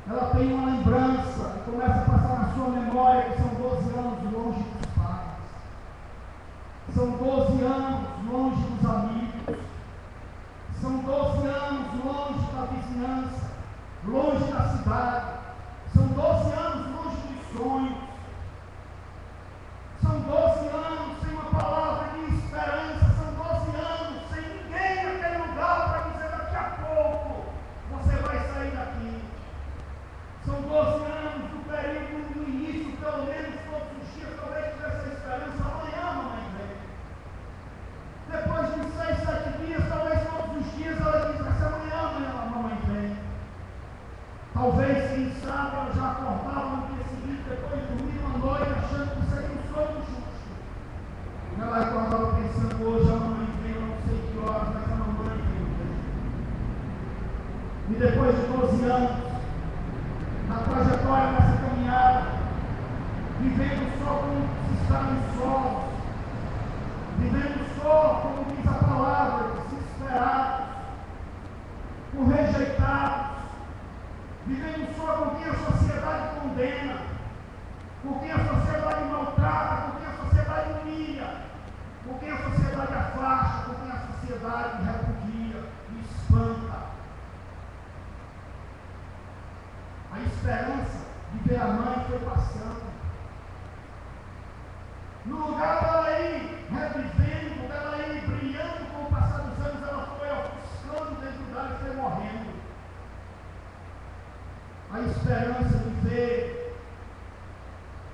ela tem uma lembrança e começa a passar na sua memória que são 12 anos longe dos pais, são 12 anos longe dos amigos, são 12 anos longe da vizinhança, longe da cidade, são 12 anos longe dos sonhos, são 12 anos sem uma palavra de esperança, são 12 anos sem ninguém naquele lugar para dizer daqui a pouco você vai sair daqui. São 12 anos do período do início, pelo menos todos os dias, talvez tivesse a esperança, amanhã mamãe vem. Depois de 6, 7 dias, talvez todos os dias ela dissesse amanhã a mamãe vem. Talvez, quem sabe, ela já acordava no dia seguinte, depois de dormir uma noite, achando que seria um sonho justo. Ela acordava pensando, hoje a mamãe vem, eu não sei que horas, mas a mamãe vem. E depois de 12 anos, na trajetória dessa caminhada, vivendo só como se está nos solos, vivendo só, como diz a palavra, desesperados, por rejeitados, vivendo só com quem a sociedade condena, com quem a sociedade maltrata, com quem a sociedade humilha, com quem a sociedade afasta, com quem a sociedade repudia e espanta. A esperança de ver a mãe foi passando. No lugar dela ir revivendo, dela ir brilhando com o passar dos anos, ela foi ofuscando dentro dela e foi morrendo. A esperança de ver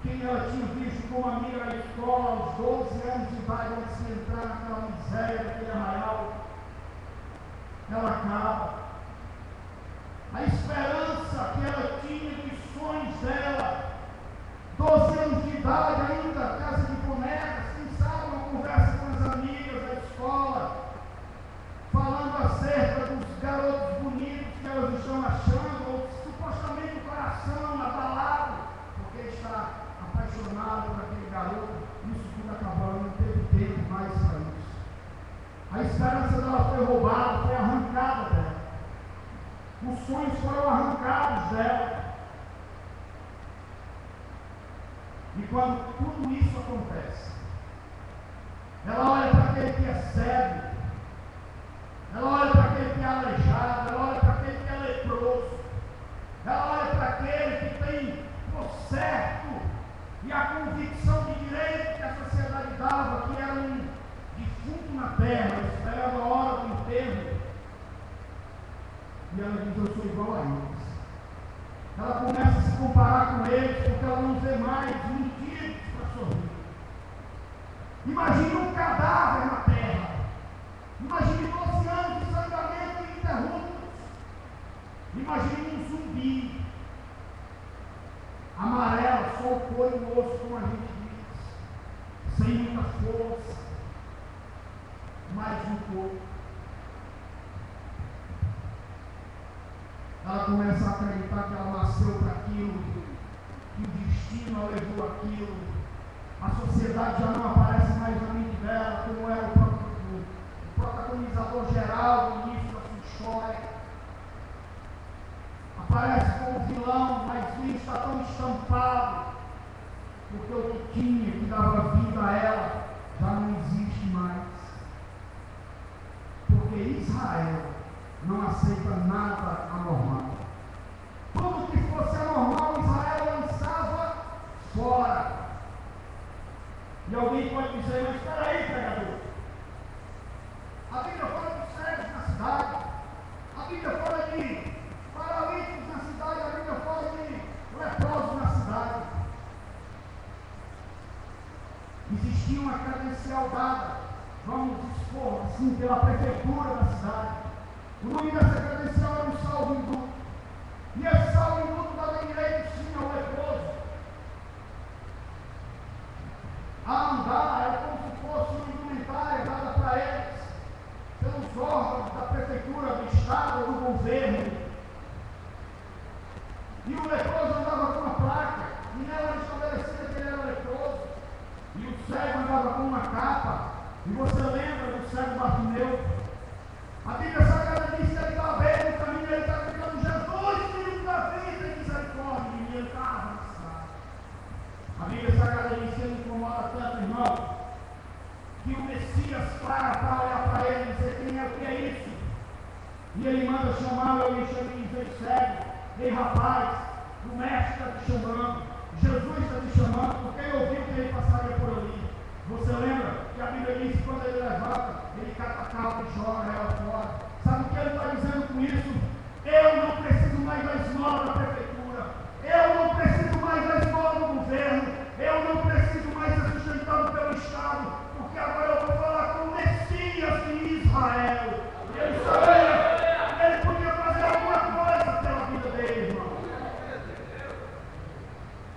quem ela tinha visto como amiga na escola aos 12 anos de idade, antes de entrar naquela miséria daquele arraial, ela acaba. A esperança que ela tinha dos sonhos dela, 12 anos de idade ainda, casa de bonecas, quem sabe uma conversa com as amigas da escola, falando acerca dos garotos bonitos que elas estão achando, ou supostamente o coração abalado, porque está apaixonado por aquele garoto, isso tudo acabou, não teve tempo mais para isso. A esperança dela foi roubada, foi arrancada dela. Os sonhos foram arrancados dela. E quando tudo isso acontece, ela olha para aquele que é cego, ela olha para aquele que é aleijado, ela olha para aquele que é leproso, ela olha para aquele que tem por certo e a convicção de direito que a sociedade dava, que era um defunto na terra, esperava a hora do enterro. E ela diz, eu sou igual a eles. Ela começa a se comparar com eles, porque ela não vê mais motivos para sorrir. Imagine um cadáver na terra. Imagine 12 anos de sangramento ininterruptos. Imagine um zumbi. Amarelo, só o couro e o osso, como a gente diz. Sem muita força. Mas no corpo. Ela começa a acreditar que ela nasceu para aquilo, que o destino a levou aquilo. A sociedade já não aparece mais na mente dela, como era o protagonizador geral do início da sua história. Aparece como vilão, mas ele está tão estampado, porque o que tinha, que dava vida a ela, já não existe mais. Porque Israel não aceita nada anormal. Tudo que fosse anormal, Israel lançava fora. E alguém pode dizer, mas espera aí, pregador. A Bíblia fala de cegos na cidade. A Bíblia fala de paralíticos na cidade. A Bíblia fala de leprosos na cidade. Existia uma credencial dada, vamos expor assim, pela prefeitura da cidade. O nome dessa credencial era um salvo-induto. E esse salvo-induto dava direito sim ao leproso a andar, era como se fosse uma indumentária dada para eles, pelos órgãos da prefeitura, do estado ou do governo. E o leproso andava com uma placa, e nela era estabelecida que ele era leproso. E o cego andava com uma capa. E você lembra do cego Bartimeu? A Bíblia Sagrada diz que ele estava bem no caminho, ele estava gritando, Jesus, filho da vida, diz: ei, segue, ei, rapaz, o mestre está te chamando, Jesus está te chamando, porque ele ouviu que ele passaria por ali. Você lembra que a Bíblia diz que quando ele levanta, ele cata a capa e joga ela fora. Sabe o que ele está dizendo com isso? Eu não preciso mais da esmola da prefeitura, eu não preciso mais da esmola do governo, eu não preciso mais ser sustentado pelo Estado, porque agora eu vou falar com o Messias de Israel. E ele sabia que ele podia fazer alguma coisa pela vida dele, irmão.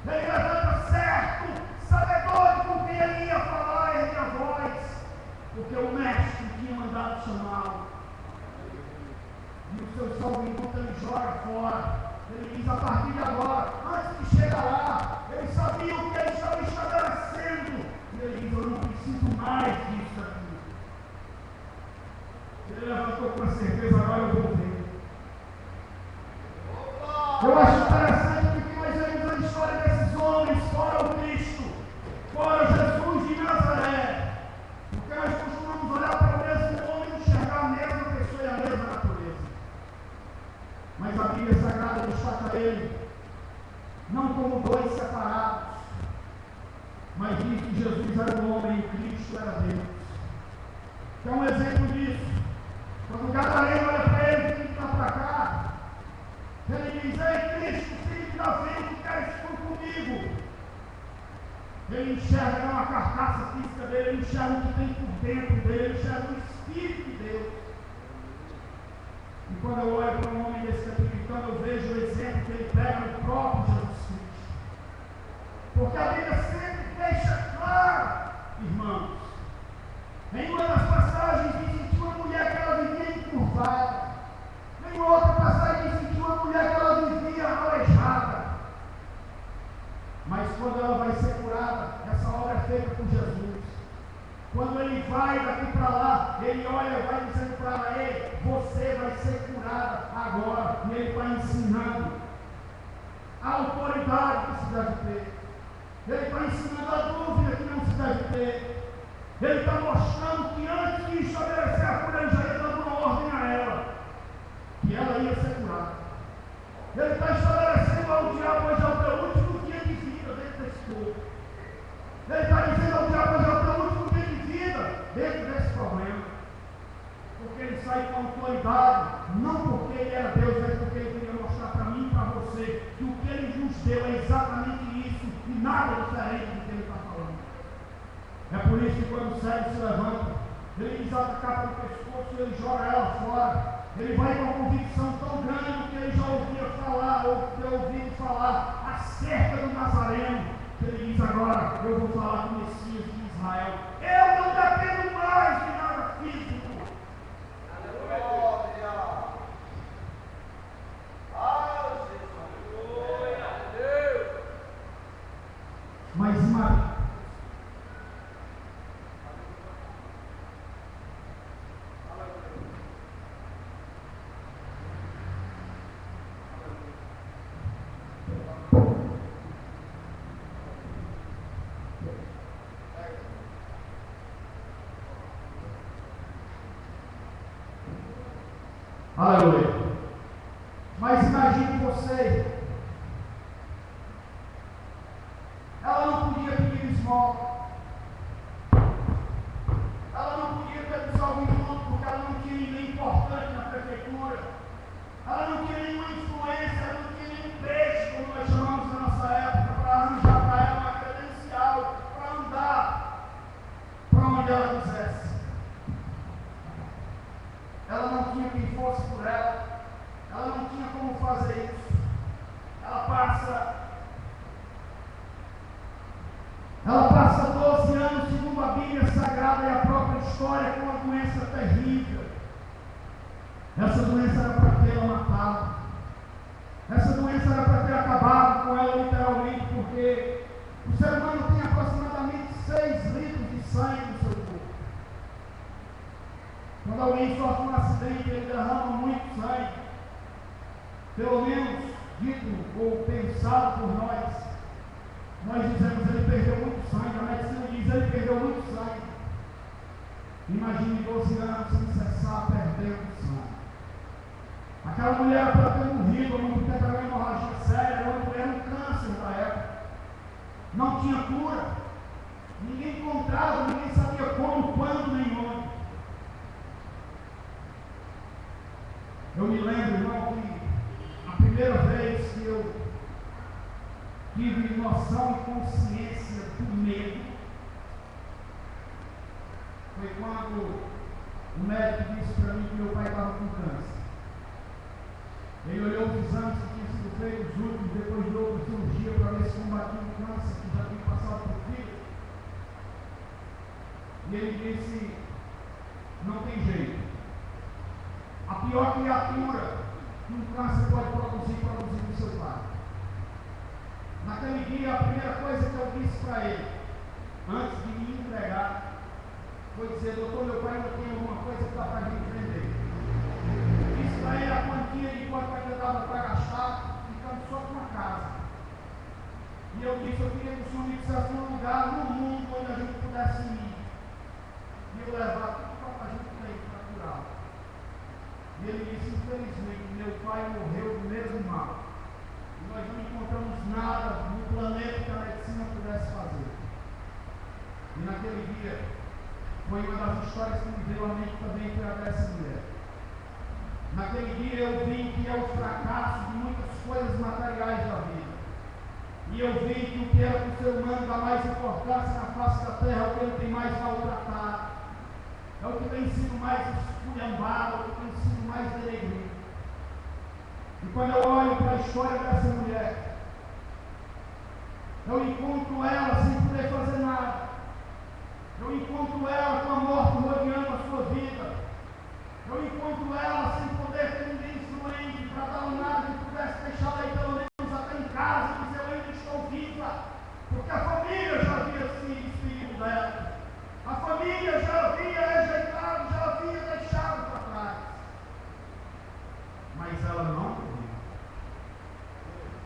Ele levanta certo, sabedor de com quem ele ia falar, ergue a voz, porque o mestre tinha mandado chamá-lo. E o seu salvo enquanto ele joga fora, ele diz: a partir de agora, antes de chegar lá, ele sabia o que ele estava estabelecendo. E ele diz: eu não preciso mais disso aqui. Ele levantou com a certeza: agora eu vou ver. Eu acho interessante que nós vemos a história desses homens, fora o Cristo, fora Jesus de Nazaré, porque nós costumamos olhar para o mesmo homem e enxergar a mesma pessoa e a mesma natureza. Mas a Bíblia Sagrada destaca ele não como dois separados, mas diz que Jesus era um homem e Cristo era Deus. Que é um exemplo disso. Quando o Gadareno olha para ele e está para cá, ele diz: ei, Cristo, filho de Davi, que queres tu comigo? Ele enxerga não a carcaça física dele, ele enxerga o que tem por dentro dele, ele enxerga o Espírito de Deus. E quando eu olho para um homem desse sacrificando, eu vejo o exemplo que ele pega no próprio Jesus Cristo. Porque a Bíblia sempre deixa claro, irmãos, em uma das passagens diz que tinha uma mulher que ela vivia encurvada, em outra passagem diz que tinha uma mulher que ela vivia aleijada. Mas quando ela vai ser curada, essa obra é feita por Jesus. Quando ele vai daqui para lá, ele olha, vai dizendo para ela: ei, você vai ser curada agora. E ele vai ensinando a autoridade que se deve ter. Ele está ensinando a dúvida que não se deve ter. Ele está mostrando que antes de estabelecer a cura, ele já ia dando uma ordem a ela, que ela ia ser curada. Ele está estabelecendo ao diabo: hoje é o teu último dia de vida dentro desse corpo. Ele está dizendo ao diabo: hoje é o teu último dia de vida dentro desse problema. Porque ele sai com autoridade, não porque ele era Deus, mas porque ele queria mostrar para mim e para você que o que ele nos deu é exatamente isso e nada diferente do que ele está falando. É por isso que quando o cego se levanta, ele desata a capa do pescoço e ele joga ela fora. Ele vai com uma convicção tão grande do que ele já ouvia falar, ou ter ouvido falar acerca do Nazareno, que ele diz: agora eu vou falar com o Messias de Israel. Eu não dependo mais de nada físico. Aleluia! Mas imagina. Aleluia. Mas imagine você. Ela não podia pedir esmola. Ela não podia ter salvo encontro, porque ela não tinha ninguém importante na prefeitura. Ela não tinha nenhuma influência, ela não tinha nenhum peixe, como nós chamamos na nossa época, para arranjar para ela uma credencial, para andar para onde ela quisesse. Ela não tinha quem fosse por ela. Ela não tinha como fazer isso. Ela passa 12 anos, segundo a Bíblia Sagrada e a própria história, com uma doença terrível. Essa doença era para tê-la matado. Essa doença era para ter acabado com ela literalmente, porque o ser humano tem aproximadamente 6 litros de sangue no seu corpo. Quando alguém sofre um acidente, ele derrama muito sangue. Pelo menos dito ou pensado por nós dizemos: ele perdeu muito sangue. A medicina diz: ele perdeu muito sangue. Imagine 12 anos sem cessar perdendo sangue. Aquela mulher era para ter morrido, há muito tempo, era uma hemorragia séria, era um câncer da época. Não tinha cura. Ninguém encontrava, ninguém sabia como, quando, nem onde. Eu me lembro, irmão, que a primeira vez que eu tive noção e consciência do medo foi quando o médico disse para mim que meu pai estava com câncer. Ele olhou os exames que tinham sido feitos, os últimos, depois de outra cirurgia, para ver se combatia o câncer que já tinha passado por filho. E ele disse: não tem jeito. A pior criatura que um câncer pode produzir do seu pai. Naquele dia, a primeira coisa que eu disse para ele, antes de me entregar, foi dizer: doutor, meu pai ainda tem alguma coisa que dá para a gente vender. Disse para ele a quantia de quanto ainda dava para gastar, ficando só com uma casa. E eu disse: eu queria que o senhor me dissesse um lugar no mundo onde a gente pudesse ir. E eu levar tudo para a gente para curá-lo. E ele disse: infelizmente, meu pai morreu do mesmo mal. E nós não encontramos nada no planeta que a medicina pudesse fazer. E naquele dia, foi uma das histórias que me veio à mente também, foi a dessa mulher. Naquele dia eu vi que é o fracasso de muitas coisas materiais da vida. E eu vi que o que era para o ser humano dá mais importância na face da terra, é o que ele tem mais maltratado. É o que tem sido mais esculhambado, é o que tem sido mais denegrido. E quando eu olho para a história dessa mulher, eu encontro ela sem poder fazer nada. Eu encontro ela com a morte rodeando a sua vida. Eu encontro ela sem poder ter ninguém influente para dar um nada que pudesse deixar ela aí pelo menos até em casa e dizer: eu ainda estou viva. Porque a família já havia se despedido dela. A família já havia rejeitado, já havia deixado para trás. Mas ela não morreu.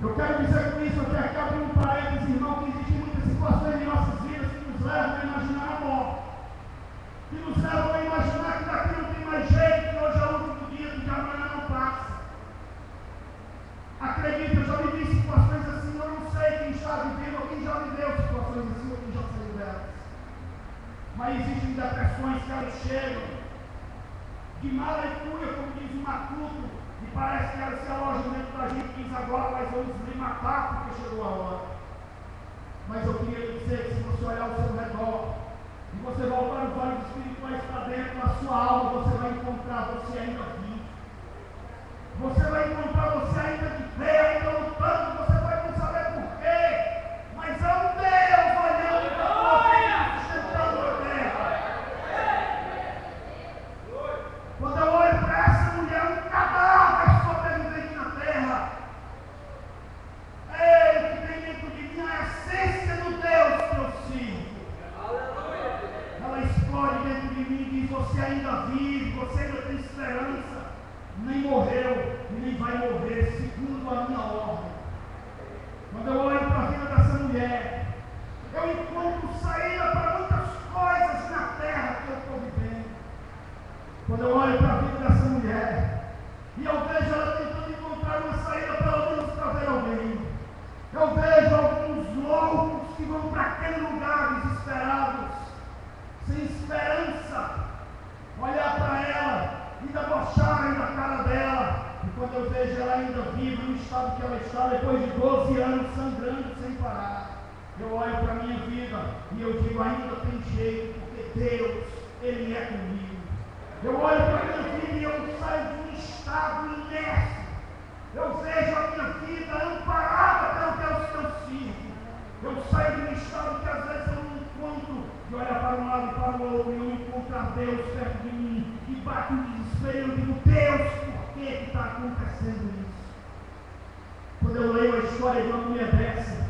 Eu quero dizer com isso, eu quero aqui abrir um parênteses, irmão, que existem muitas situações em nossas vidas que nos levam a imaginar a morte. Que nos levam a imaginar que daqui não tem mais jeito, que hoje é o último dia, que amanhã não passa. Acredita, eu já vivi situações assim, eu não sei quem está vivendo ou quem já viveu situações assim ou quem já saiu delas. Mas existem depressões que elas chegam de má leitura, como diz o Matuto, e parece que elas se alojam dentro da gente e diz: agora nós vamos lhe matar porque chegou a hora. Mas eu queria lhe dizer que se você olhar ao seu redor e você voltar os olhos espirituais para dentro da sua alma, você vai encontrar você ainda vivo. Você vai encontrar você ainda de pé, ainda lutando, você vai não saber por quê. Mas é um Deus olhando para a tua vida, sustentando a terra. Quando eu olho para essa mulher, um cadáver sobrevivente na terra, ele que tem dentro de mim a essência do Deus que eu sirvo. Ela explode dentro de mim e diz: você ainda vive, você ainda tem esperança. Nem morreu e nem vai morrer, segundo a minha ordem. Quando eu olho para a vida dessa mulher, eu encontro saída para muitas coisas na terra que eu estou vivendo. Quando eu olho para a vida dessa mulher, e eu vejo ela tentando encontrar uma saída pelo menos para ver alguém. Eu vejo alguns loucos que vão para aquele lugar desesperados, sem esperança, olhar para ela e debocharem da cara dela. E quando eu vejo ela ainda viva, no estado que ela está, depois de 12 anos sangrando sem parar, eu olho para a minha vida e eu digo: ainda tem jeito, porque Deus, Ele é comigo. Eu olho para a minha vida e eu saio de um estado inerte. Eu vejo a minha vida amparada pelo Deus que eu sirvo. Eu saio de um estado que às vezes eu não encontro, de olhar para um lado e para o outro, e eu encontrar Deus perto de mim, e bate um desespero, eu digo: Deus, por que está acontecendo isso? Quando eu leio a história de uma mulher dessa,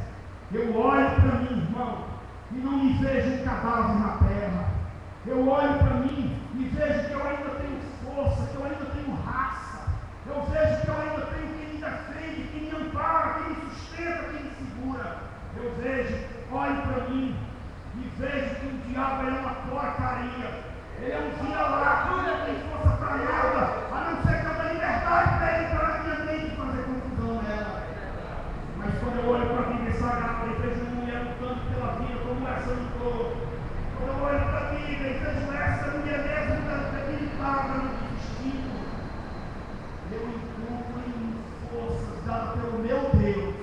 eu olho para mim, irmão, e não me vejo um cadáver na terra. Eu olho para mim e vejo que eu ainda tenho força, que eu ainda tenho raça. Eu vejo que eu ainda tenho quem me defende, quem me ampara, quem me sustenta, quem me segura. Eu vejo, olho para mim e vejo que o diabo é uma porcaria. Ele é um vira-lata, não tem força para nada, a não ser que eu dê liberdade para ele meu Deus,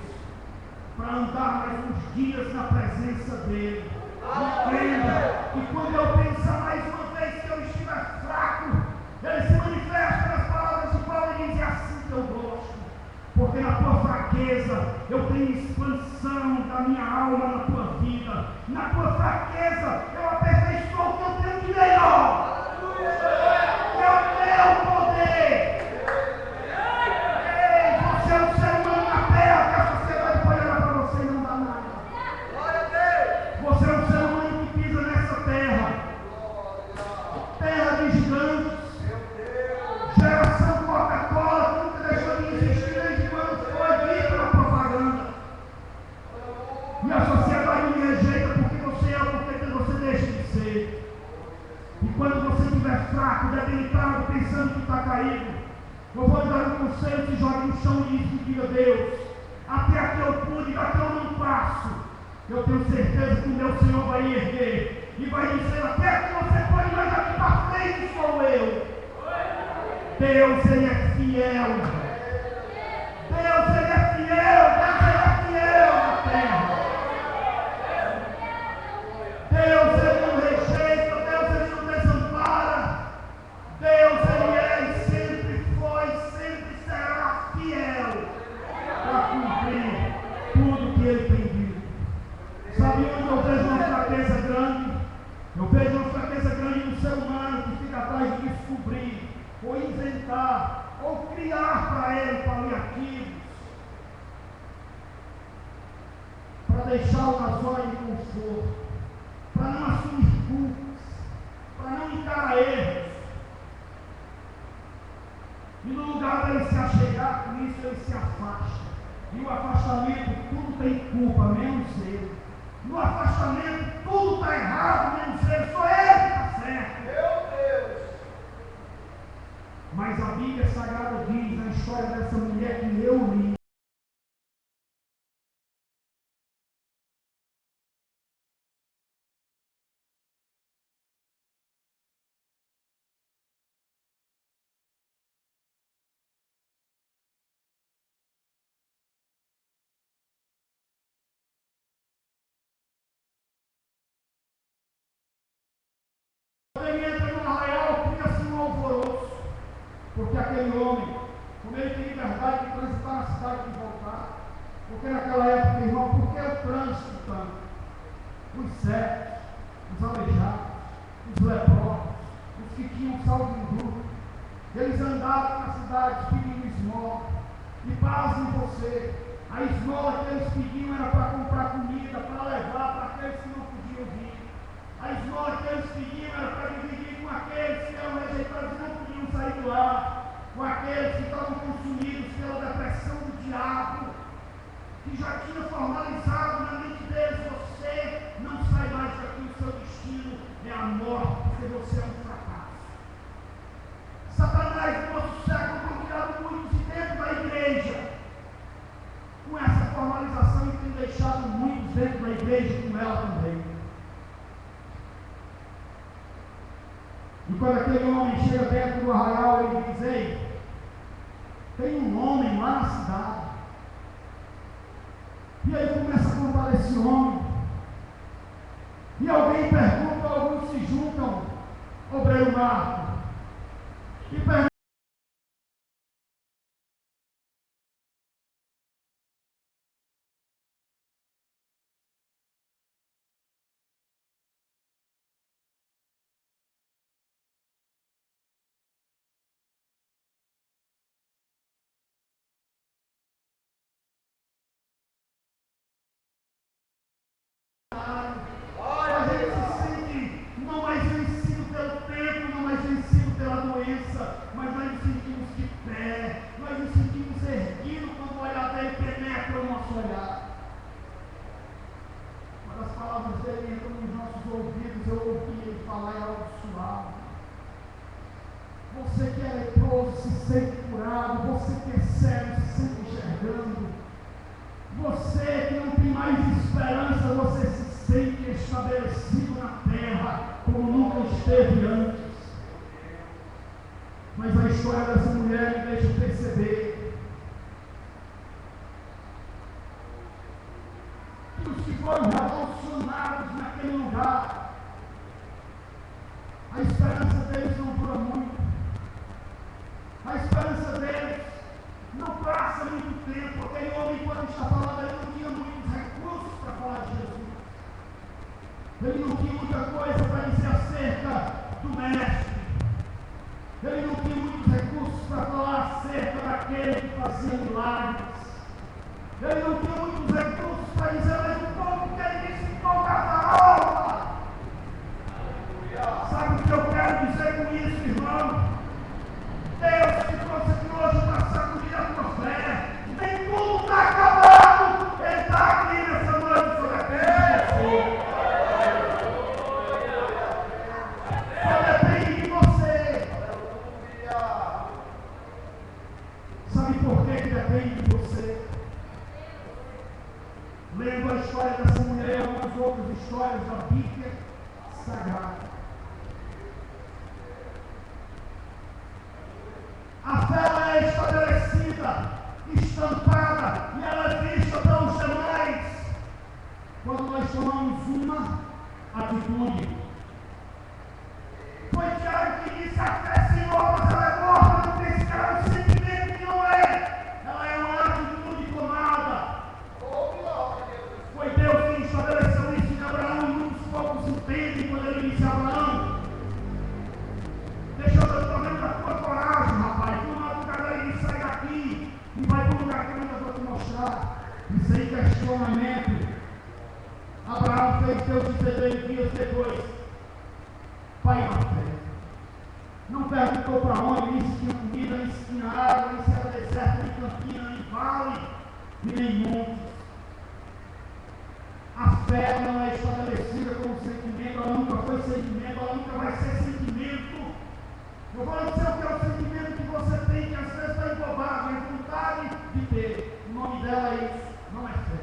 para andar mais uns dias na presença dEle. Entenda que quando eu pensar mais uma vez que eu estiver fraco, Ele se manifesta nas palavras de Paulo e diz: é assim que eu gosto. Porque na tua fraqueza eu tenho expansão da minha alma na tua vida. Na tua fraqueza eu aperfeiçoo o que eu tenho de melhor. Que é o teu poder. Ei, você é um ser humano na terra que a sociedade pode olhar para você e não dá nada. Você é um ser humano que pisa nessa terra. Terra de gigantes. Geração Coca-Cola que nunca deixou de existir desde quando foi dita na propaganda. E a sociedade me rejeita porque você é ou porque você deixa de ser. E quando você estiver fraco, debilitado, pensando que está caído, eu vou lhe dar um conselho: se jogue no chão e diga: Deus, até aqui eu pude, até eu não passo. Eu tenho certeza que o meu Senhor vai erguer e vai dizer: até aqui você pode, mas aqui para frente sou eu. Deus, Ele é fiel. Deus, Ele é fiel. Deus, Ele é fiel na terra. Deus, Ele não rejeita. Deus, Ele não desampara. Deus, Ele é e sempre foi, sempre será fiel para cumprir tudo que Ele tem dito. Sabe onde eu vejo uma fraqueza grande? Eu vejo uma fraqueza grande no ser humano que fica atrás de descobrir, ou inventar, ou criar para ele paliativos, para deixá-lo na zona de conforto, para não assumir culpas, para não encarar erros. E no lugar dele se achegar com isso, ele se afasta. E o afastamento, tudo tem culpa, menos ele. No afastamento, tudo está errado, menos ele. Só ele que está certo. Meu Deus! Mas a Bíblia Sagrada diz, na história dessa mulher que eu li, ele entra no arraial, cria-se um alvoroço, porque aquele homem, como ele tem liberdade de transitar na cidade e voltar, porque naquela época, irmão, por que o trânsito tanto? Os cegos, os aleijados, os leprosos, os que tinham saúde em grupo, eles andavam na cidade pedindo esmola. E pasmem você, a esmola que eles pediam era para comprar comida, para levar para aqueles que não podiam vir. A esmola que eles pediam era para dividir com aqueles que eram rejeitados e não podiam sair do lar, com aqueles que estavam consumidos pela depressão do diabo, que já tinha formalizado na mente deles: você não sai mais daqui, o seu destino é a morte, porque você é um fracasso. Satanás, no nosso século, tem tirado muitos de dentro da igreja, com essa formalização, e tem deixado muitos dentro da igreja com ela também. E quando aquele homem chega dentro do arraial, ele diz: ei, tem um homem lá na cidade. E aí começa a contar esse homem. E alguém pergunta, alguns se juntam, obreiro Marco, e perguntam: a gente se sente não mais vencido pelo tempo, não mais vencido pela doença, mas nós nos sentimos de pé, nós nos sentimos erguidos quando o olhar dele penetra o nosso olhar. Quando as palavras dele entram nos nossos ouvidos, eu ouvi ele falar em algo suave. Você que é leproso se sente curado, você que é cego se sente enxergando. Você que não tem mais esperança, você se sente estabelecido na terra como nunca esteve antes. Mas a história dessa mulher me deixa perceber muitos que foram revolucionados naquele lugar. A esperança deles não dura muito. A esperança deles não passa muito tempo. Aquele homem, quando está falando, ele não tinha muitos recursos para falar de Jesus. Ele não tinha muita coisa para dizer acerca do Mestre. Ele não tinha muitos recursos para falar acerca daquele que fazia milagres. Ele não tinha muitos recursos para dizer, mas o povo que ele disse toca a alma. Sabe o que eu quero dizer com isso, irmão? Deus te trouxe aqui hoje para sacudir a tua fé. Nem tudo está acabado. Ele está aqui nessa noite sobre a terra. Só depende de você. Sabe por que depende de você? Lendo a história dessa mulher e algumas outras histórias da Bíblia Sagrada. A fé ela é estabelecida, estampada, e ela é vista pelos demais quando nós tomamos uma atitude. Foi Tiago que disse: a fé, Senhor, mas ela é morta, não tem cara, um sentimento que não é. Ela é uma atitude tomada. Foi Deus quem estabeleceu isso em Abraão, e muitos poucos entendem quando ele disse a Abraão: deixa eu ver o tamanho da tua coragem, rapaz. Tu não é do lugar de sair daqui e vai para o lugar que eu ainda vou te mostrar. E sem questionamento, Abraão fez Deus dizer dias depois: pai na fé. Não perguntou para onde, nem se tinha comida, nem se tinha água, nem se era deserto, nem campina, nem vale, nem monte. A fé não é estabelecida como sentimento, ela nunca foi sentimento, ela nunca vai ser sentimento. Eu vou dizer o que é o sentimento que você tem, que às vezes está embobado, é vontade de ter. O nome dela é isso, não é fé.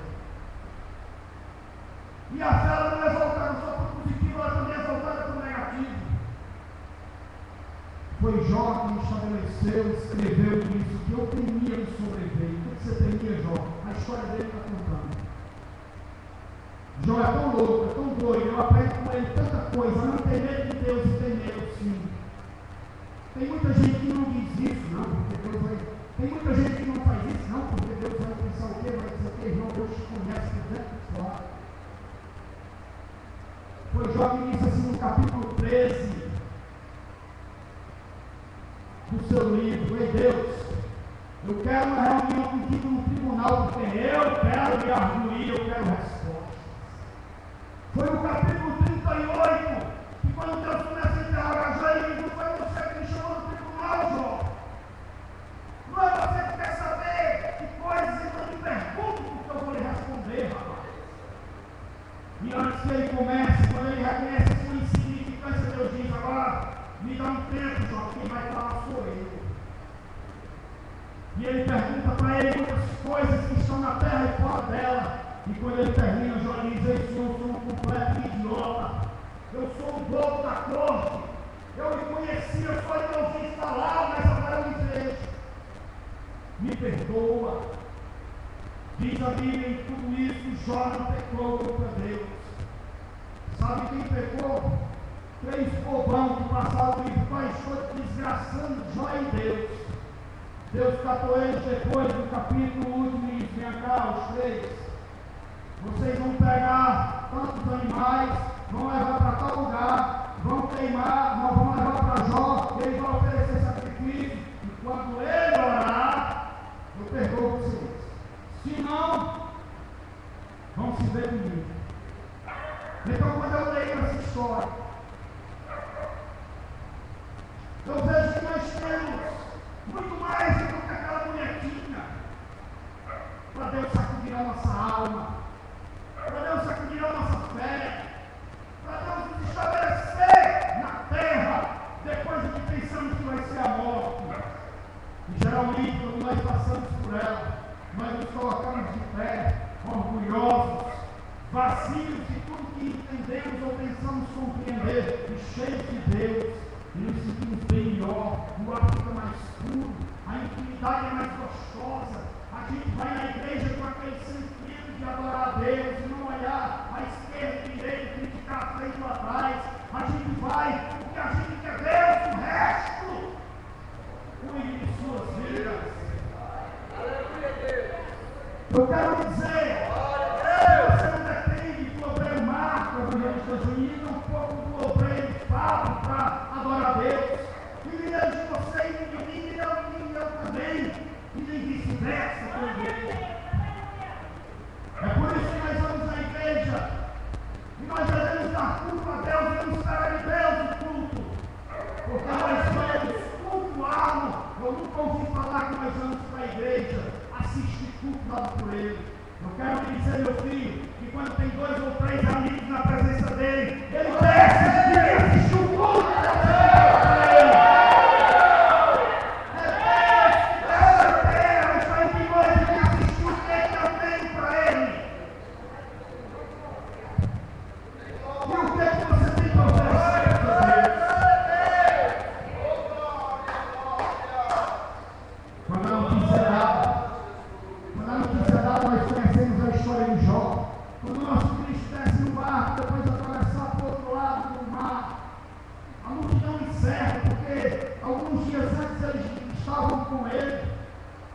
E a fé ela não é voltada só para o positivo, ela também é voltada para o negativo. Foi Jó que estabeleceu, escreveu isso, que eu temia me sobreveio. O que você temia, Jó? A história dele está contando. Jó é tão louco, é tão doido, eu aprendo com ele tanta coisa, não tem medo de Deus e tem medo sim. Tem muita gente que não diz isso, não, porque Deus vai. Tem muita gente que não faz isso, não, porque Deus vai pensar o quê? Vai dizer o quê? Irmão, Deus te conhece por dentro e fora. Foi Jó que disse assim no capítulo 13 do seu livro: ei Deus, eu quero uma reunião contigo no tribunal, porque eu quero me arguir, eu quero resposta. Foi no capítulo 38 que quando Deus começa a interrogar Jó, ele diz: não foi você que me chamou no tribunal, Jó. Não é você que quer saber que coisas, então me pergunta porque eu vou lhe responder, rapaz. E antes que ele comece, quando ele reconhece a sua insignificância, Deus diz: agora me dá um tempo, Jó, quem vai falar sou eu. E ele pergunta para ele muitas coisas que estão na terra e fora dela. E quando ele termina, Jó diz: eu sou um completo idiota. Eu sou o bobo da corte. Eu me conhecia, só que eu ouvi falar, mas agora eu me vejo. Me perdoa. Diz a Bíblia: em tudo isso, Jó não pecou contra Deus. Sabe quem pecou? 3 bobão que passaram o livro quase todo desgraçando Jó e Deus. Deus catou eles depois do capítulo último e disse: vem cá, os 3. Vocês vão pegar tantos animais, vão levar para tal lugar, vão queimar, não vão levar para Jó, ele vai oferecer sacrifício, e quando ele orar, eu perdoo vocês. Se não, vão se ver comigo. Então, quando eu leio essa história, eu vejo que nós temos muito mais do que aquela bonequinha para Deus sacudir a nossa alma, para Deus sacudir a nossa fé, para Deus nos estabelecer na terra depois do que pensamos que vai ser a morte. E geralmente, quando nós passamos por ela, nós nos colocamos de pé, orgulhosos, vazios de tudo que entendemos ou pensamos compreender, e cheios de Deus, e nos sentimos bem melhor, o ar fica mais puro, a intimidade é mais gostosa, a gente vai na igreja com aquele sentimento de adorar a Deus e não olhar Eu quero dizer, se você não depende do obreiro Marco, evangelista Juninho, um pouco do obreiro Fábio para adorar a Deus, e nem de você e de mim, e eu também, e nem vice-versa também. É por isso que nós vamos na igreja, e nós devemos dar culto a Deus e não esperar de Deus o culto, porque nós vamos cultuá-lo. Eu nunca ouvi falar que nós vamos para a igreja assistir culto dado por ele. Eu quero lhe dizer, meu filho, que quando tem 2 ou 3 amigos na presença dele, ele desce e assiste o culto para ele. É Deus que desce a terra, está em nós e assistir o que ele também para ele. E o que você tem para oferecer para Deus? Quando a notícia é dada, nós conhecemos a história de Jó. Quando o nosso Cristo desce no barco, depois de atravessar para o outro lado do mar, a multidão encerra, porque alguns dias antes eles estavam com ele,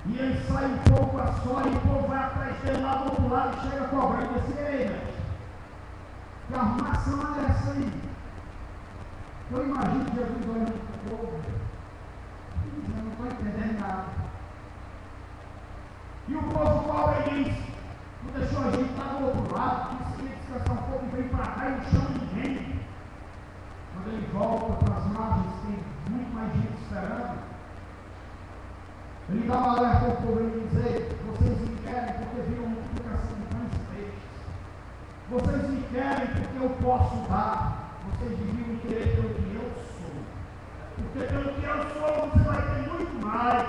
e ele sai um pouco a só, e o povo vai atrás dele lá do outro lado e chega cobrando e diz: ei, mestre, que armação é essa aí? Eu imagino Jesus olhando para o povo, eu não estou entendendo nada. E o povo cobra e diz: não deixou a gente lá do outro lado, disse que ia descansar um pouco e vem para cá e não chama ninguém. Quando ele volta para as margens, tem muito mais gente esperando. Ele dá uma alerta ao povo e diz: vocês me querem porque viram multiplicação de pães e peixes. Vocês me querem porque eu posso dar. Vocês deviam me querer pelo que eu sou. Porque pelo que eu sou você vai ter muito mais.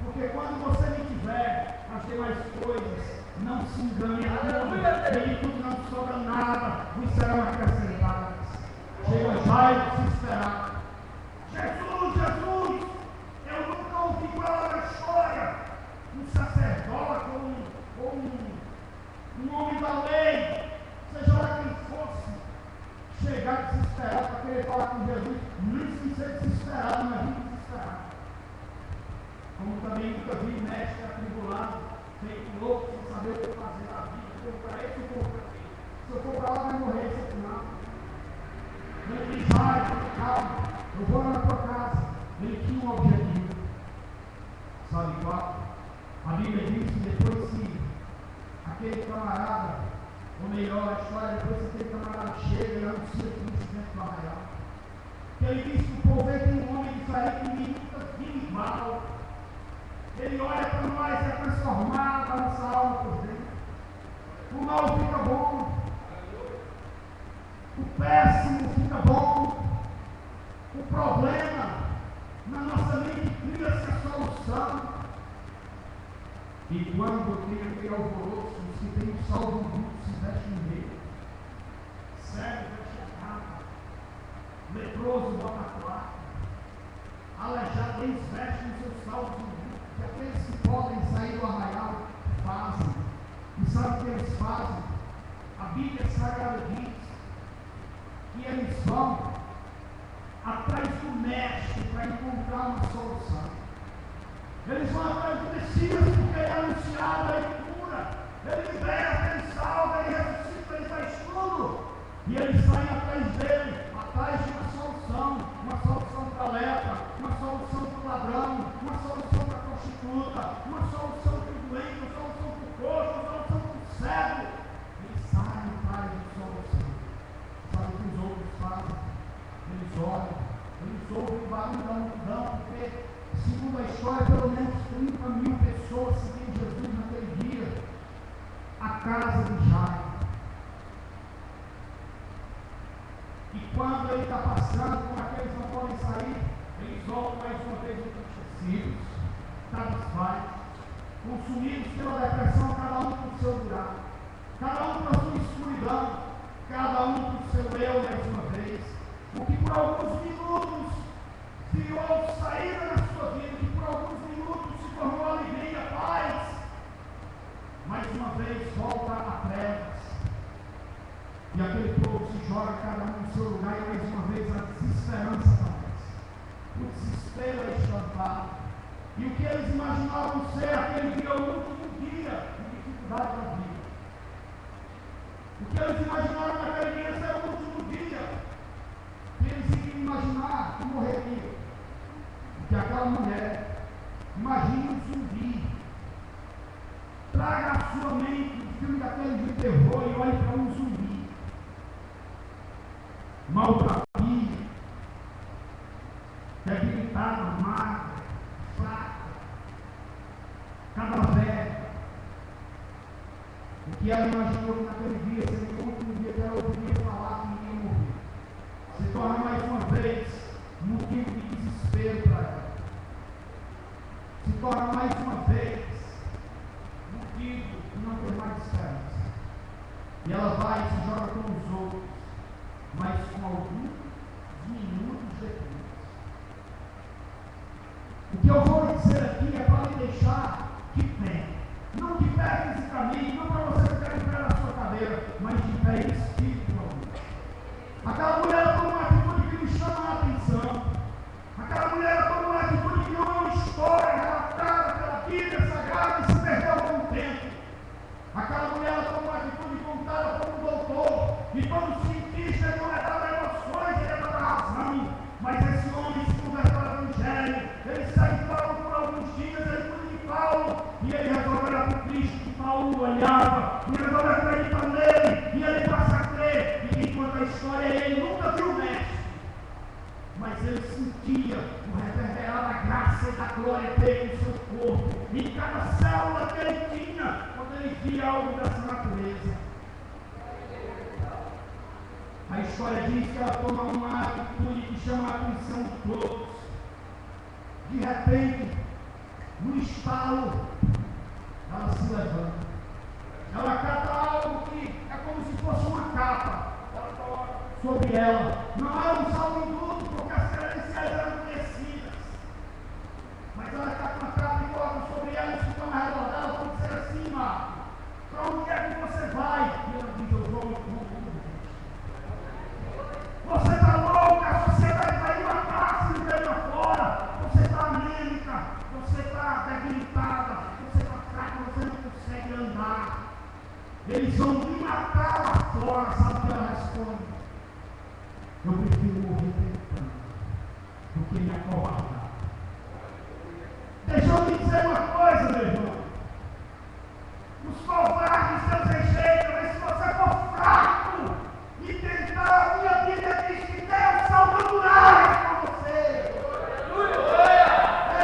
Porque quando você me tiver, as demais coisas não se enganem a tudo. E tudo não sobra nada, vos serão acrescentadas. Chega já e se esperar. Jesus, Jesus, eu nunca ouvi falar da história. Um sacerdote ou um homem da lei, seja lá quem fosse, chegar desesperado para querer falar com Jesus, não se ser desesperado, mas não desesperado. Como também nunca vi mestre atribulado, feito louco, sem saber o que fazer na vida. Eu vou para esse, eu vou para aquele. Se eu for para lá, vai morrer esse final. Ele diz: vai, calma, eu vou na tua casa. Ele tinha um objetivo. Sabe qual? A Bíblia diz que depois que aquele camarada, ou melhor, a história, depois que aquele camarada chega e anuncia Cristo dentro do arraial, que ele diz que o povo vê que um homem diferente que nunca viu igual. Ele olha para nós e é transformado a nossa alma por dentro. O mal fica bom. O péssimo fica bom. O problema, na nossa mente, cria-se a solução. E quando tem aquele alvoroço, se tem um salvo bruto, se veste no meio. Cego veste a capa. Leproso bota a placa. Aleijado desveste nos seus salvos brutos. Que aqueles que podem sair do arraial fazem. E sabe o que eles fazem? A Bíblia Sagrada diz que eles vão atrás do mestre para encontrar uma solução. Eles vão atrás do Messias porque ele é anunciado, ele cura, ele liberta, ele salva, ele ressuscita, ele faz tudo. E eles saem atrás dele, atrás de uma solução para a lepra, uma solução para o ladrão, uma solução para a prostituta, uma solução para o doente, uma solução para o coxo, uma solução para o cego. Eles saem atrás de solução. Sabe o que os outros fazem? Eles olham, eles ouvem o barulho da multidão, porque, segundo a história, pelo menos 30.000 pessoas seguiam Jesus naquele dia. A casa de Jairo. E quando ele está passando, como aqueles não podem sair, eles voltam mais uma vez entristecidos, satisfeitos, consumidos pela depressão, cada um por seu buraco, cada um por sua escuridão, cada um por seu eu mais uma vez. O que por alguns minutos virou saída na sua vida, que por alguns minutos se tornou alegria, paz, mais uma vez volta a trevas. E aquele povo se joga cada um no seu lugar e mais uma vez a desesperança aparece. O desespero é estampado. E o que eles imaginavam ser aquele dia, o último dia, o que realidade da vida. O que eles imaginaram naquele dia era o último dia. Eles iriam imaginar que morreria. Que aquela mulher, imagine um zumbi, traga à sua mente um filme daquele de terror e olhe para um zumbi, maltrapilho, debilitado, magro, fraco, cadáver. O que ela imaginou que naquele dia seria o último dia que ela ouviria falar que ninguém morrer, se torna mais uma vez motivo de desespero para ela. Se torna mais uma vez motivo de não ter mais esperança. E ela vai e se joga com os outros, mas com alguns minutos depois. O que eu vou dizer aqui é para lhe deixar de pé. Não de pé fisicamente, não para você ficar de pé na sua cadeira, mas de pé espiritualmente. Aquela mulher tomou uma atitude que nos chama a atenção. Aquela mulher tomou uma atitude que não é uma história relatada pela Bíblia Sagrada e se perdeu com o tempo. Aquela mulher tomou uma atitude contada por um doutor e por um cientista que não é dada emoções, ele é dada razão. Mas esse homem se converteu ao Evangelho, ele segue Paulo por alguns dias, ele cuida de Paulo e ele resolve olhar para o Cristo que Paulo olhava, e resolve acreditar nele, e ele passa a crer, e quem conta a história ele nunca viu o mestre, mas ele sentia o reverberar da graça e da glória dele no seu corpo, em cada célula que ele tinha, quando ele via algo dessa natureza. A história diz que ela toma uma atitude que chama a atenção de todos. De repente, no estalo, ela se levanta. Ela cata algo que é como se fosse uma capa sobre ela. Não é um salvo-induto, porque as credenciais eram conhecidas. Mas ela cata uma capa e coloca sobre ela e fica na redor dela para dizer assim, Marco, para onde é que você vai? E ela diz, eu vou muito longe. Você está louca, a sociedade vai ir matar se viver lá fora. Você está anêmica, você está debilitada, você está fraca, você não consegue andar. Eles vão me matar lá fora, sabe o que ela responde? Eu prefiro morrer tentando do que me acovardar. Deixa eu lhe dizer uma coisa, meu irmão. Os covardes Deus rejeita, mas se você for fraco e tentar, a minha Bíblia diz que Deus salva muralhas com você.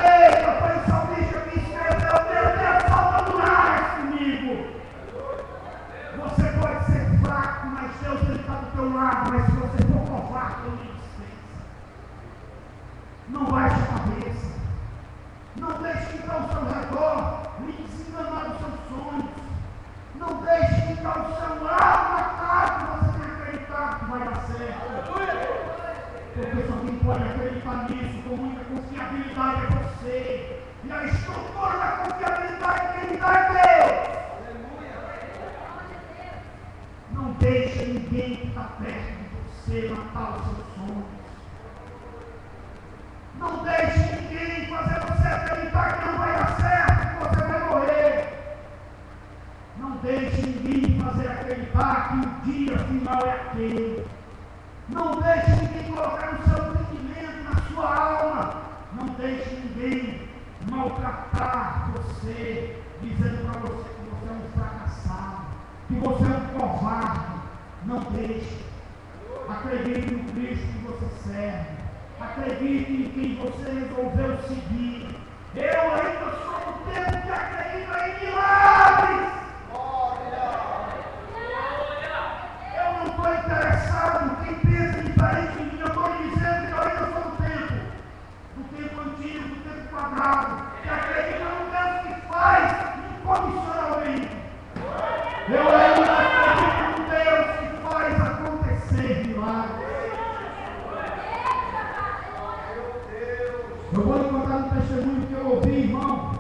Eita, foi o salmista que escreveu, Deus salva muralhas comigo. Você pode ser fraco, mas Deus está do teu lado, mas se você for covarde, Ele me dispensa. Não baixe a cabeça. Não deixe que está ao seu redor lhe desenganar os seus sonhos. Não deixe que está ao seu lado matar que você tem acreditado que vai dar certo. Porque só quem pode acreditar nisso com muita confiabilidade é você. E a estrutura da confiabilidade quem dá é Deus. Não deixe ninguém que está perto de você matar os seus sonhos. Não deixe ninguém fazer você acreditar que não vai dar certo, que você vai morrer. Não deixe ninguém fazer acreditar que o dia final é aquele. Não deixe ninguém colocar no seu entendimento, na sua alma. Não deixe ninguém maltratar você, dizendo para você que você é um fracassado, que você é um covarde. Não deixe. Acredite no Cristo que você serve. Acredite em quem você resolveu seguir. Eu ainda sou do tempo que acredita em milagres. Eu não estou interessado. Quem pensa diferente de mim, eu estou lhe dizendo que eu ainda sou do tempo antigo, do tempo quadrado, que acredita no Deus que faz incondicionalmente. Eu ainda acredito no Deus que faz acontecer milagres. Eu vou lhe contar um testemunho que eu ouvi, irmão,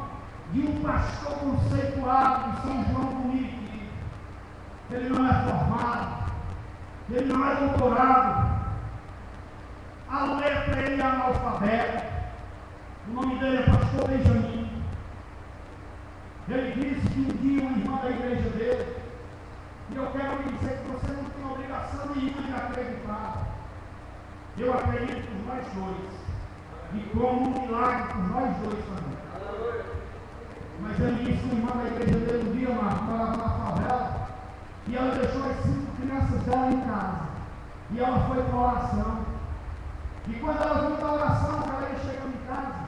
de um pastor conceituado de São João do Rio. Ele não é formado, ele não é doutorado, a letra ele é analfabeto, o nome dele é pastor Benjamin. Ele disse que um dia uma irmã da igreja Eu acredito por nós dois. E como um milagre por nós dois também. Mas eu disse uma irmã da igreja dele um dia, Marcos, morava na favela, e ela deixou as 5 crianças dela em casa. E ela foi para a oração. E quando ela viu a oração, ela ia chegando em casa,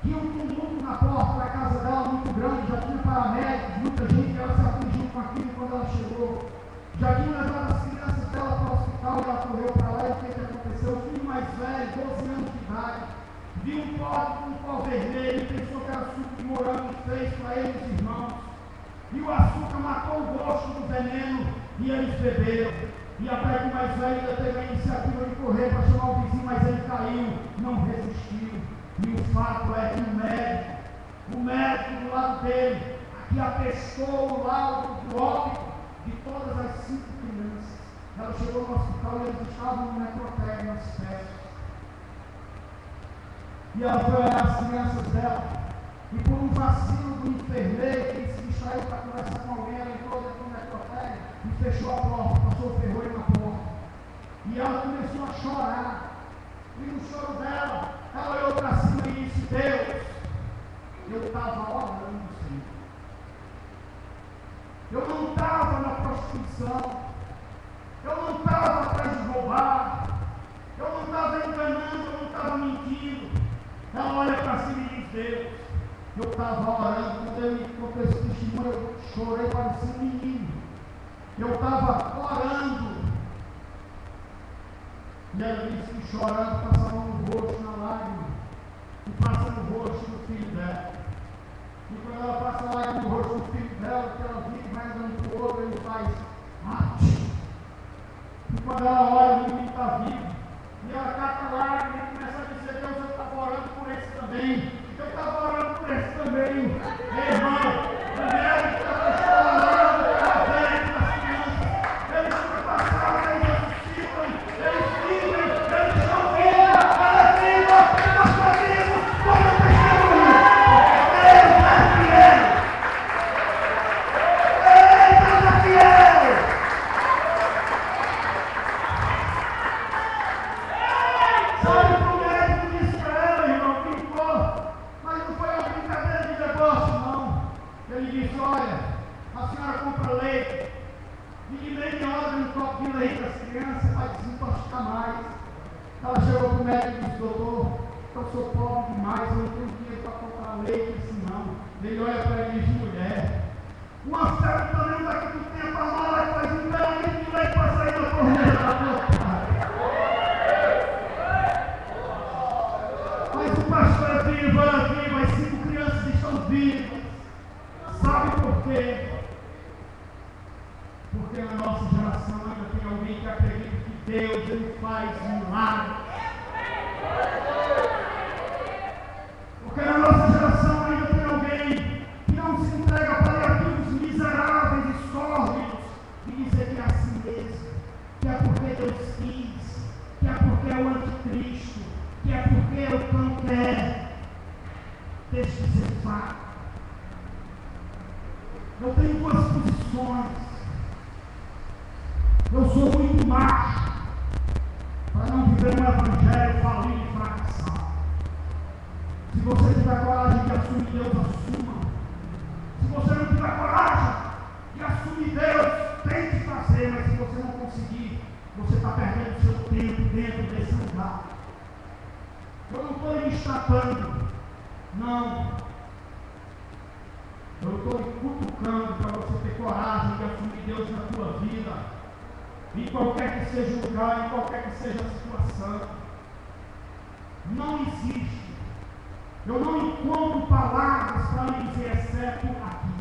tinha um tumulto na porta da casa dela muito grande, já tinha paramédicos, muita gente, ela se afligiu com aquilo quando ela chegou. Já tinha levado as crianças dela para o hospital, ela correu para lá e o que aconteceu? O filho mais velho, 12 anos de idade, viu um pote com um pó vermelho e pensou que era suco de morango, fez para ele e os irmãos. E o açúcar matou o gosto do veneno e eles beberam. E até que o mais velho ainda teve a iniciativa de correr para chamar o vizinho, mas ele caiu, não resistiu. E o fato é que o médico do lado dele, que atestou o laudo do óbito de todas as 5 crianças, ela chegou no hospital e eles estavam no necrotério, nas festas. E ela foi olhar as crianças dela, e por um vacilo do enfermeiro que se distraiu para conversar com alguém, ela entrou dentro do necrotério e fechou a porta, passou o ferrolho na porta. E ela começou a chorar. E no choro dela, ela olhou para cima e disse: Deus, eu estava orando, Senhor. Eu não estava na prostituição. Eu não estava atrás de roubar. Eu não estava enganando, eu não estava mentindo. Ela olha para cima e diz: Deus, eu estava orando. Quando eu me contou esse testemunho, eu chorei, parecia um menino. Eu estava orando. E ela disse que chorando, passava no rosto, na lágrima, e passa no rosto do filho dela. E quando ela passa a lágrima no rosto do filho dela, que ela vira e vai andando para o outro, ele faz mate. E quando ela olha, o menino está vivo. E ela cata a lágrima e começa a dizer: Deus, eu estava orando por esse também. Eu estava orando por esse também. Ei, irmão, o médico está chorando pela velha, pelas crianças. Eles ultrapassaram, eles ressuscitam, eles vivem, eles estão vivos, ela é viva, nós estamos vivos, como testemunho. Deus é fiel. Deus é fiel. Sabe o que o médico disse para ela, irmão, que ficou? Mas não foi uma brincadeira de negócio, não. Ele disse: olha, a senhora compra leite, e de meia hora um copo de leite das crianças vai desintoxicar mais. Ela chegou para o médico e disse: doutor, eu sou pobre demais, eu não tenho dinheiro para comprar leite assim não. Ele olha para ele e diz: mulher, uma fera do tamanho daqui do tempo, a mala que faz um litro de leite para sair da torneira da tua cara. Mas o pastor é vivo, as 5 crianças estão vivas. Sabe por quê? Porque na nossa geração ainda tem alguém que acredita que Deus ele faz milagres. Porque na nossa geração ainda tem alguém que não se entrega para aqueles miseráveis e sórdidos e dizer que é assim mesmo, que é porque Deus quis, que é porque é o anticristo, que é porque o cão quer. Deixa de ser fato. Eu tenho 2 posições. Eu sou muito macho para não viver um evangelho falido e fracassado. Se você tiver coragem de assumir Deus, assuma. Se você não tiver coragem de assumir Deus, tente fazer, mas se você não conseguir, você está perdendo o seu tempo dentro desse lugar. Eu não estou me destacando, não. Eu estou me cutucando para você ter coragem de assumir Deus na tua vida, em qualquer que seja o lugar, em qualquer que seja a situação. Não existe. Eu não encontro palavras para lhe dizer, exceto aqui.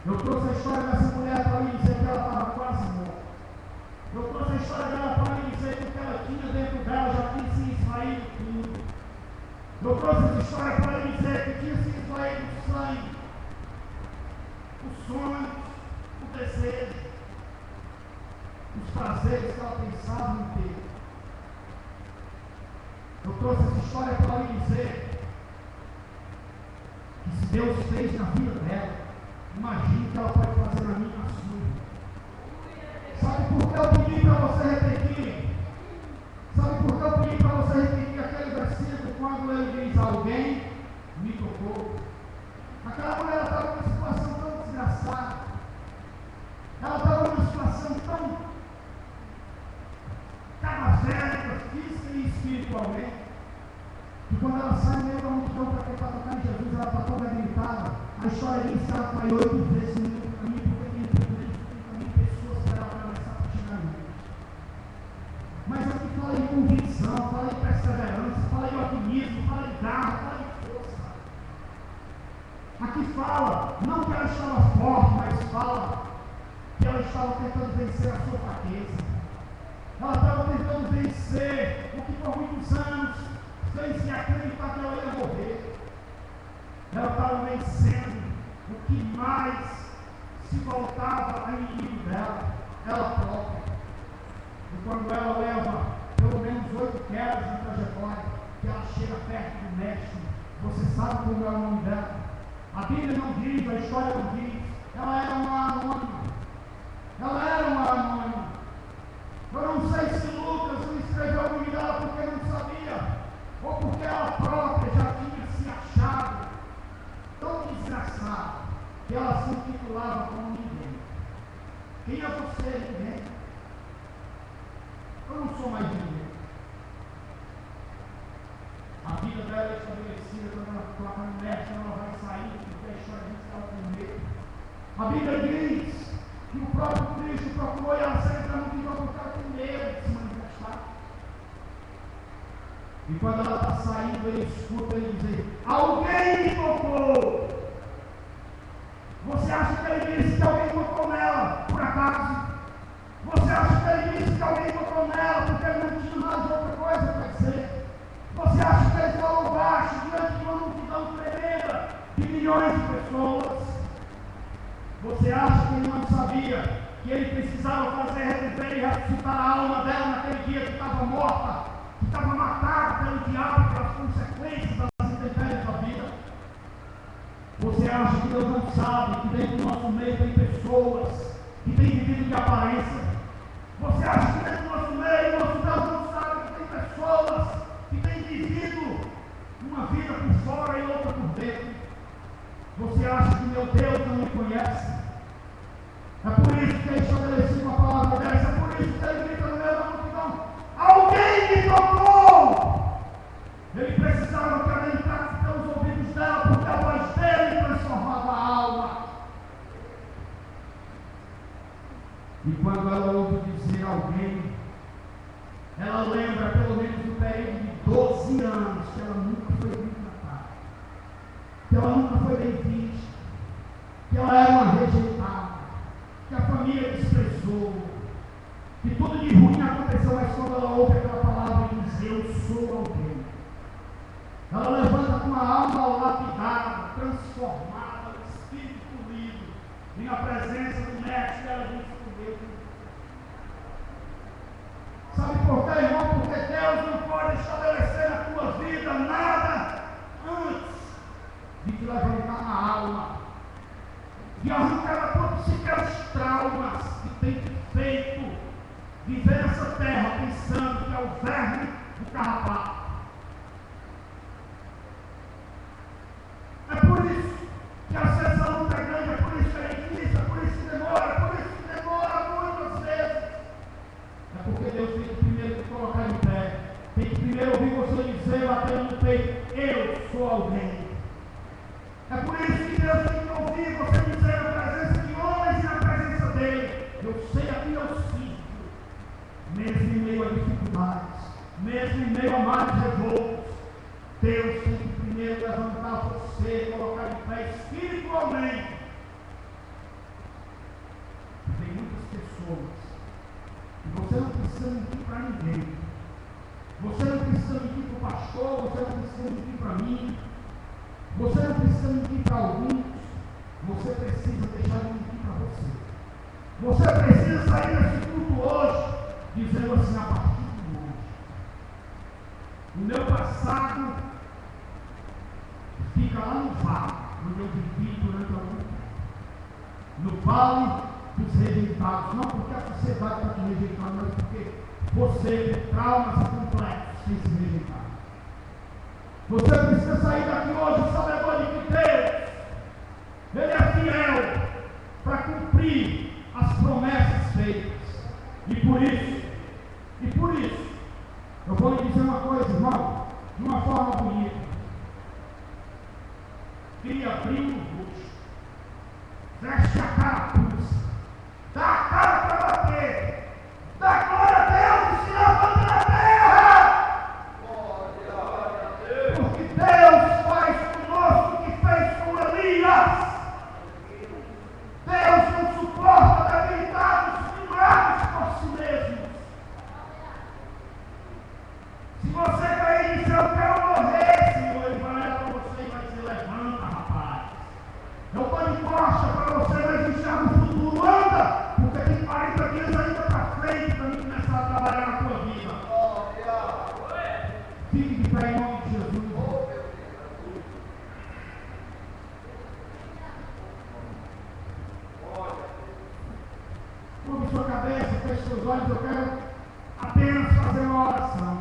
Eu trouxe a história dessa mulher para lhe dizer que ela estava quase morta. Eu trouxe a história dela para lhe dizer que o que ela tinha dentro dela já tinha se esvaído tudo. Eu trouxe essa história para lhe dizer que tinha se esvaído o sangue, os sonhos, o desejo, os prazeres que ela pensava em ter. Eu trouxe essa história para lhe dizer que se Deus fez na vida dela, imagine o que ela pode fazer na minha e na sua. Sabe por que eu pedi para você repetir? A história diz que ela caiu 8 vezes no meio do caminho, porque tem pessoas para ela atravessar para chegar no meio. Mas aqui fala em convicção, fala em perseverança, fala em otimismo, fala em garra, fala em força. Aqui fala, não que ela estava forte, mas fala que ela estava tentando vencer a sua fraqueza. Ela estava tentando vencer o que por muitos anos fez se acreditar que ela ia morrer. Ela estava vencendo o que mais se voltava a inimigo dela, ela própria. E quando ela leva pelo menos 8 quedas na trajetória, que ela chega perto do mestre, você sabe como é o nome dela? A Bíblia não diz, a história não diz. Ela era uma anônima. Ela era uma anônima. Eu não sei se Lucas não escreveu o nome dela porque não sabia, ou porque ela própria já tinha se achado tão desgraçada que ela se intitulava como ninguém. Quem é você, ninguém? Eu não sou mais ninguém. A vida dela é estabelecida quando ela coloca no mestre, ela vai sair, porque a história diz que ela tem medo. A Bíblia diz que o próprio Cristo procurou e ela sempre não quis porque ela tem medo de se manifestar. E quando ela está saindo, ele escuta ele dizer: alguém me tocou. Você acha que ele disse que alguém tocou nela, por acaso? Você acha que ele disse que alguém tocou nela porque ele não tinha mais outra coisa para dizer? Você acha que ele falou baixo diante de uma multidão tremenda de milhões de pessoas? Você acha que ele não sabia que ele precisava fazer reviver e ressuscitar a alma dela naquele dia que estava morta, que estava matada pelo diabo pelas consequências das intempéries da vida? Você acha que Deus não sabe que dentro do nosso meio tem pessoas que têm vivido de aparência? Você acha que dentro do nosso meio, nosso Deus não sabe que tem pessoas que têm vivido uma vida por fora e outra por dentro? Você acha que meu Deus não me conhece? É por isso que ele estabeleceu uma palavra dessa, é por isso que ele grita no meio da multidão: alguém me tocou! Ele precisava que ela entrasse pelos ouvidos dela, porque a voz dele transformava a alma. E quando ela ouve dizer alguém, ela lembra pelo menos do período de 12 anos que ela nunca foi bem tratada, que ela nunca foi bem vista, que ela era uma rejeitada, que a família desprezou, que tudo de ruim aconteceu, mas quando ela ouve aquela palavra e diz: eu sou alguém, ela levanta com a alma lapidada, transformada, o espírito polido, e na presença do mestre ela diz: sabe por quê, irmão? Porque Deus não pode estabelecer na tua vida nada antes de te levantar na alma, de arrancar a tua psique os traumas que tem te feito viver nessa terra pensando que é o verme do carrapato. É por isso que a sessão luta é grande, é por isso que é difícil, é por isso que demora, é por isso que demora muitas vezes. É porque Deus tem que primeiro te colocar em pé, tem que primeiro ouvir você dizer, batendo no peito: eu sou alguém. É por isso que Deus tem que ouvir você dizer na presença de homens e na presença dele: eu sei a quem eu sirvo, mesmo em meio a dificuldades, mesmo em meio a males revoltos. Deus tem que primeiro levantar você, colocar em pé espiritualmente. Tem muitas pessoas que você não precisa mentir para ninguém. Você não precisa mentir para o pastor, você não precisa mentir para mim, você não precisa mentir para alguns, você precisa deixar de mentir para você. Você precisa sair desse culto hoje dizendo assim: a partir de hoje, o meu passado fica lá no vale, onde eu vivi durante algum tempo, no vale dos rejeitados, não porque a sociedade está te rejeitando, mas porque você, por traumas complexos, tem se rejeitado. Você precisa sair daqui hoje sabedor de que Deus, Ele é fiel para cumprir as promessas feitas. E por isso, eu vou lhe dizer uma coisa, irmão, de uma forma bonita. Queria abrir o rosto encosta para você, mas enxerga o futuro. Anda, porque tem 40 dias ainda para frente para mim começar a trabalhar na tua vida. Fique de pé em nome de Jesus. Curva sua cabeça, feche seus olhos. Eu quero apenas fazer uma oração.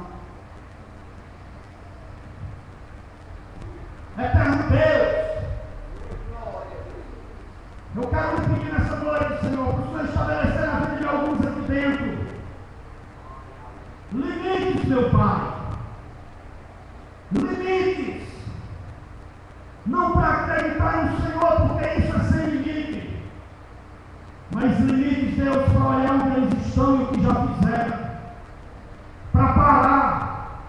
Eterno Deus, eu quero lhe pedir nessa noite, Senhor, para o Senhor estabelecer na vida de alguns aqui dentro limites, meu Pai. Limites. Não para acreditar no Senhor, porque isso é sem limite. Mas limites, Deus, para olhar onde eles estão e o que já fizeram. Para parar.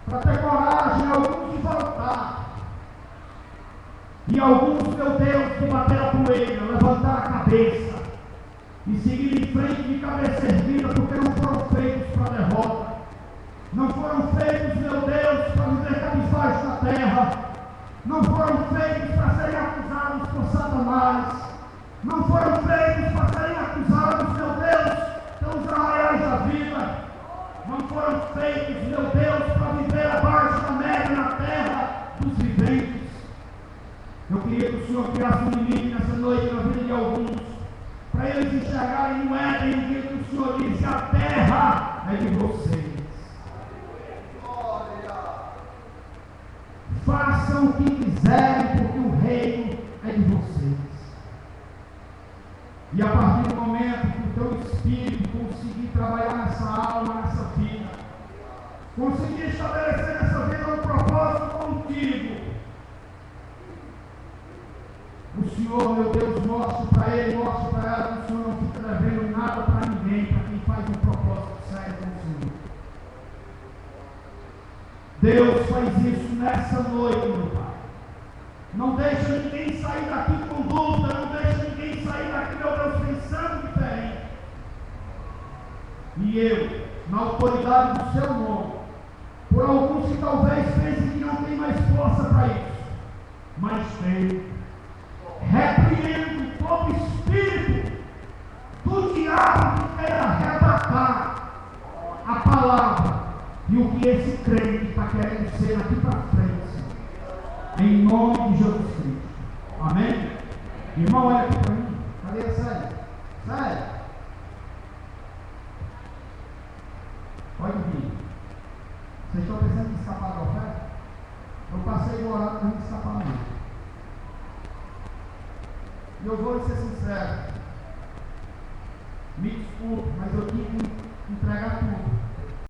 Para ter coragem, alguns de voltar. E alguns, meu Deus, que bateram a poeira, levantaram a cabeça e seguiram em frente de cabeça erguida, porque não foram feitos para a derrota. Não foram feitos, meu Deus, para viver cabisbaixo na terra. Não foram feitos para serem acusados por Satanás. Não foram feitos para serem acusados, meu Deus, pelos arraiais da vida. Não foram feitos, meu Deus, para viver abaixo da média na terra dos viventes. Eu queria que o Senhor criasse um limite nessa noite na vida de alguns, para eles enxergarem no Éden aquilo que o Senhor disse: a terra é de vocês. Façam o que quiserem, porque o reino é de vocês. E a partir do momento que o teu Espírito conseguir trabalhar nessa alma, nessa vida, conseguir estabelecer nessa vida um propósito contigo, o Senhor, meu Deus, mostre para ele, mostre para ela que o Senhor não fica devendo nada para ninguém, para quem faz um propósito sério com o Senhor. Deus faz isso nessa noite, meu Pai. Não deixa ninguém sair daqui com dúvida, não deixa ninguém sair daqui, meu Deus, pensando diferente. E eu, na autoridade do seu nome, por alguns que talvez pensem que não tem mais força para isso, mas tem. Repreendo todo espírito do diabo que queira arrebatar a palavra e o que esse crente está querendo ser aqui para frente, em nome de Jesus Cristo. Amém? Irmão, olha aqui para mim. Cadê a Sério? Sério? Pode vir. Vocês estão pensando em escapar da oferta? Eu passei o horário para a gente escapar não. E eu vou ser sincero, me desculpe, mas eu tive que entregar tudo.